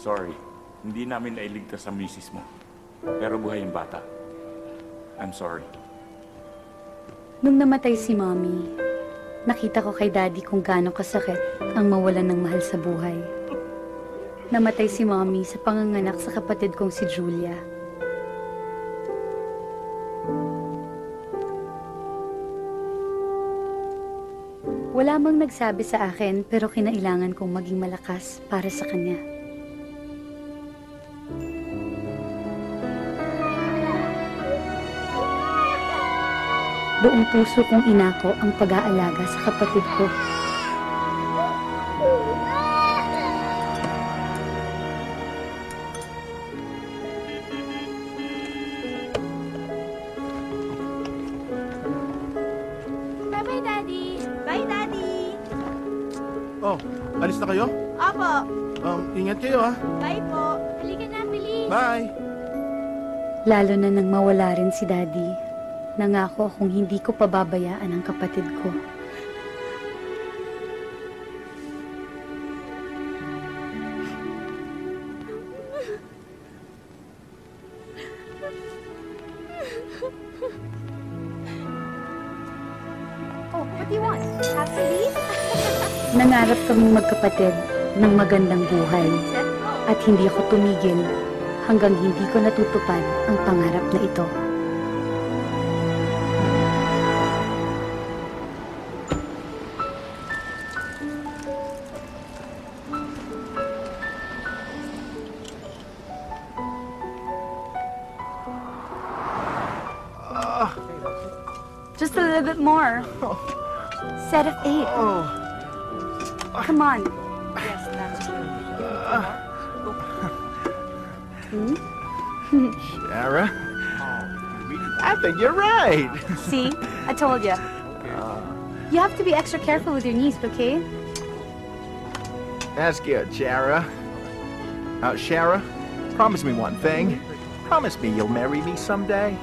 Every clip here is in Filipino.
Sorry, hindi namin nailigtas ang misis mo. Pero buhay yung bata. I'm sorry. Nung namatay si Mommy, nakita ko kay Daddy kung gaano kasakit ang mawalan ng mahal sa buhay. Namatay si Mommy sa panganganak sa kapatid kong si Julia. Wala mang nagsabi sa akin pero kinailangan kong maging malakas para sa kanya. Buong puso kong inako ang pag-aalaga sa kapatid ko. Bye-bye, Daddy! Bye, Daddy! Oh, alis na kayo? Opo! Ingat kayo ha. Bye po! Halika na, bilis! Bye! Lalo na nang mawala rin si Daddy. Nangako akong hindi ko pababayaan ang kapatid ko. Oh, what do you want? Have some beef? Nangarap kaming magkapatid ng magandang buhay. At hindi ako tumigil hanggang hindi ko natutupad ang pangarap na ito. Just a little bit more. Set of 8. Come on. Yes, that's true. Shara? I think you're right. See? I told you. You have to be extra careful with your niece, okay? That's good, Shara. Shara, promise me one thing. Promise me you'll marry me someday.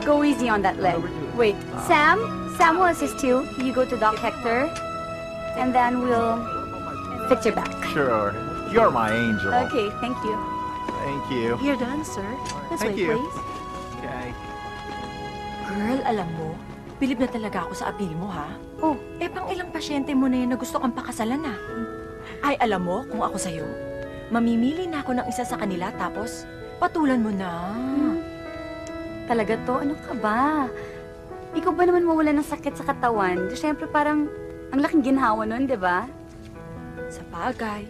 Go easy on that leg. Wait, Sam? Sam will assist you. You go to Doc Hector. And then we'll fix your back. Sure. You're my angel. Okay, thank you. Thank you. You're done, sir. This Thank way, you. please. Okay. Girl, alam mo, bilib na talaga ako sa appeal mo, ha? Oh. Eh, pang ilang pasyente mo na yan na gusto kang pakasalan, ha? Ay, alam mo, kung ako sa'yo, mamimili na ako ng isa sa kanila, tapos patulan mo na. Talaga to? Ano ka ba? Ikaw ba naman mawala ng sakit sa katawan? Siyempre parang ang laking ginhawa nun, di ba? Sa bagay.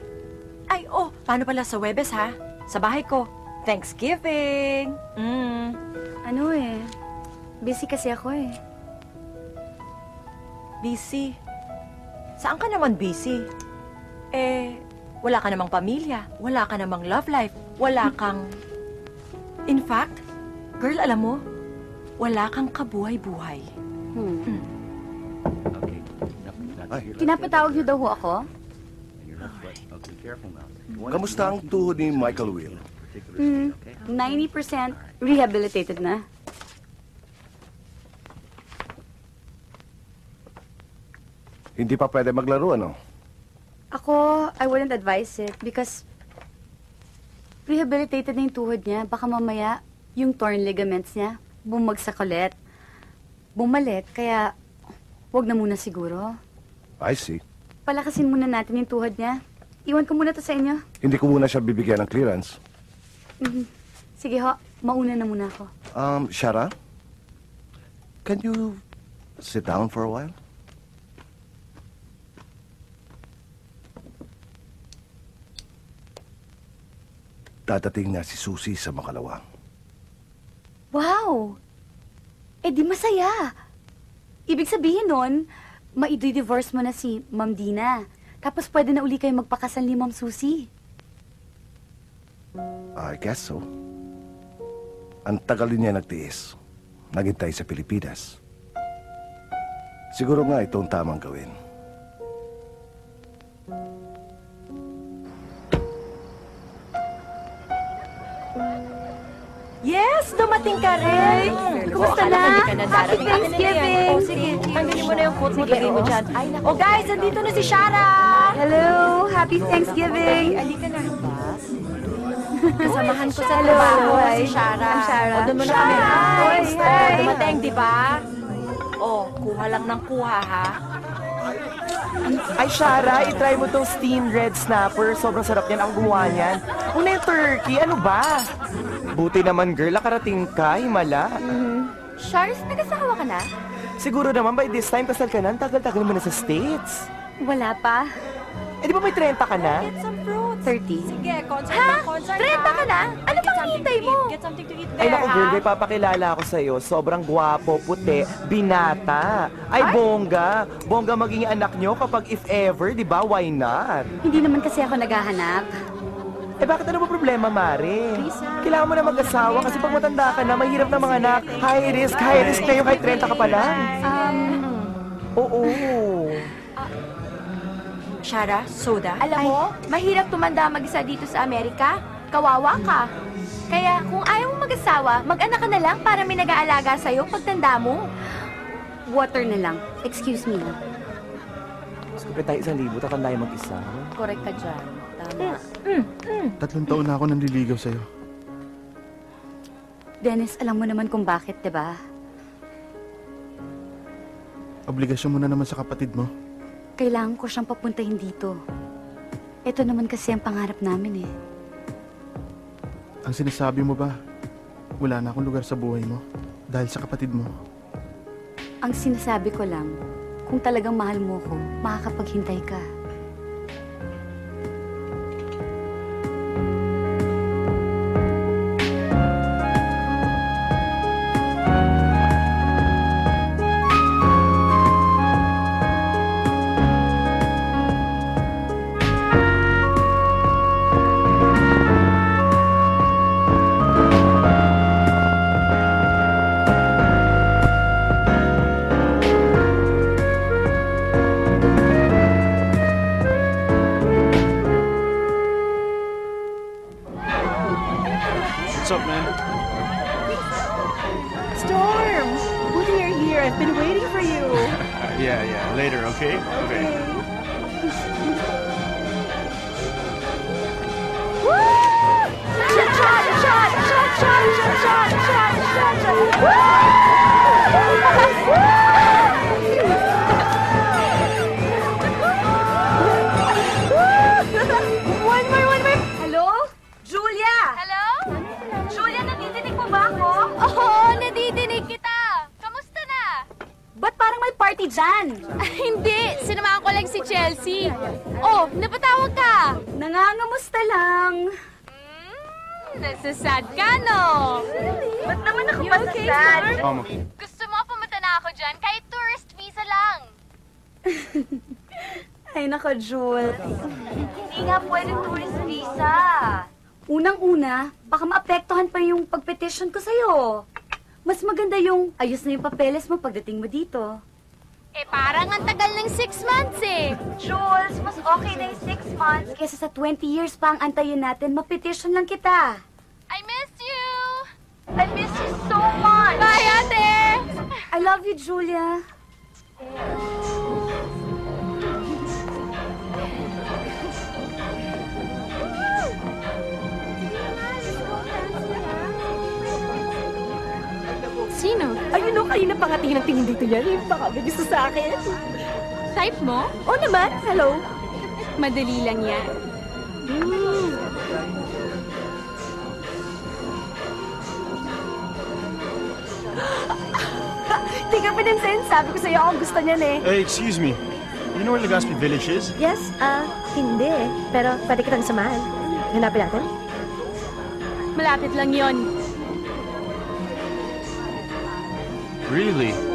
Ay, oh, paano pala sa Webes, ha? Sa bahay ko. Thanksgiving! Ano eh, busy kasi ako eh. Busy? Saan ka naman busy? Eh, wala ka namang pamilya, wala ka namang love life, wala kang... In fact, girl, alam mo, wala kang kabuhay-buhay. Pinapatawag niyo daw ho ako? Kamusta ang tuhod ni Michael Will? 90% rehabilitated na. Hindi pa pwede maglaro, ano? Ako, I wouldn't advise it because rehabilitated na yung tuhod niya. Baka mamaya, yung torn ligaments niya, bumagsak ulit. Bumalik, kaya wag na muna siguro. I see. Palakasin muna natin yung tuhod niya. Iwan ko muna to sa inyo. Hindi ko muna siya bibigyan ng clearance. Sige ho, mauna na muna ako. Shara? Can you sit down for a while? Dadating na si Susie sa Makalawang. Wow! Eh di masaya. Ibig sabihin nun, maididivorce mo na si Ma'am Dina. Tapos pwede na uli kayo magpakasal ni Ma'am Susie. I guess so. Ang tagal niya nagtiis. Naghintay sa Pilipinas. Siguro nga ito ang tamang gawin. Yes! Dumating ka rin! Kumusta Akala na? ko hindi ka na Happy darating. Akin na yan. Thanksgiving! Oh, sige. Tanggalin mo na yung ng coat mo, lagay mo dyan. Ay, naku. Oh, guys, nandito na si Shara! Hello! Happy Thanksgiving! Halika na. Kasamahan ko sa Hello. trabaho Hi. si Shara. I'm Shara. O, doon mo na kami. Hi. Oh, dumating, di ba? Oh, kuha lang ng kuha, ha? Ay, Shara, itry mo tong steamed red snapper. Sobrang sarap yan. Ang gumawa niyan. Una yung turkey. Ano ba? Buti naman, girl. Nakarating ka. Himala. Charles, nag-asawa ka na? Siguro naman by this time, kasal ka na. Ang tagal-tagal mo na sa States. Wala pa. Eh, di ba may 30 ka na? Get some fruits. 30. Sige, concert Ha? na, concert 30 ka na? Ano Get pang something hintay to mo? eat. Get something to eat there, Ay, naku, girl. ha? May papakilala ako sa'yo. Sobrang gwapo, puti, binata. Ay, bongga. Bongga maging anak nyo kapag if ever, di ba? Why not? Hindi naman kasi ako naghahanap. Eh, bakit ano ba problema, Mare? Kailangan mo na mag-asawa kasi pag matanda ka na, mahirap na mga anak. High risk kayo kahit 30 ka pa lang. Oo. Shara, soda. Alam mo, mahirap tumanda mag-isa dito sa Amerika. Kawawa ka. Kaya kung ayaw mo mag-asawa, mag-anak ka na lang para may nag-aalaga sa'yo pagtanda mo. Water na lang. Excuse me. Mas kupit tayo 1,000, takan tayo mag-isa. Correct ka dyan. Tama. 3 taon na ako nanliligaw sa'yo. Dennis, alam mo naman kung bakit, di ba? Obligasyon mo na naman sa kapatid mo. Kailangan ko siyang papuntahin dito. Ito naman kasi ang pangarap namin eh. Ang sinasabi mo ba, wala na akong lugar sa buhay mo dahil sa kapatid mo. Ang sinasabi ko lang, kung talagang mahal mo ko, makakapaghintay ka. What's up, man? Storm! Buti you're here. I've been waiting for you. Yeah, later, okay? Okay. One more. Hello? Julia! Hello? Julia, nadidinig mo ba ako? Oo, nadidinig kita. Kamusta na? Ba't parang may party dyan? Hindi, sinamahan ko lang si Chelsea. Oh, napatawag ka. Nangangamusta lang. Nasasad ka, no? Ba't naman ako masasad? Gusto mo pumunta na ako dyan kahit tourist visa lang. Ay nako, Jewel. Hindi nga pwede tourist visa. Unang-una, baka maapektuhan pa yung pagpetition ko sa'yo. Mas maganda yung ayos na yung papeles mo pagdating mo dito. Eh, parang ang tagal ng 6 months eh. Jules, mas okay na yung 6 months. Kesa sa 20 years pa ang antayin natin, mapetition lang kita. I miss you. I miss you so much. Bye, ate. I love you, Julia. Sino? Ayun o, kanina pa nga tingin ng tingin dito yan. Baka may gusto sa akin. Type mo? Oo naman. Hello. Madali lang yan. Di ka pinansin. Sabi ko sa'yo ang gusto niyan eh. Hey, excuse me. You know where Legazpi Village is? Yes, hindi eh. Pero pwede kitang samahan. Hanapin natin. Malapit lang yon. Really?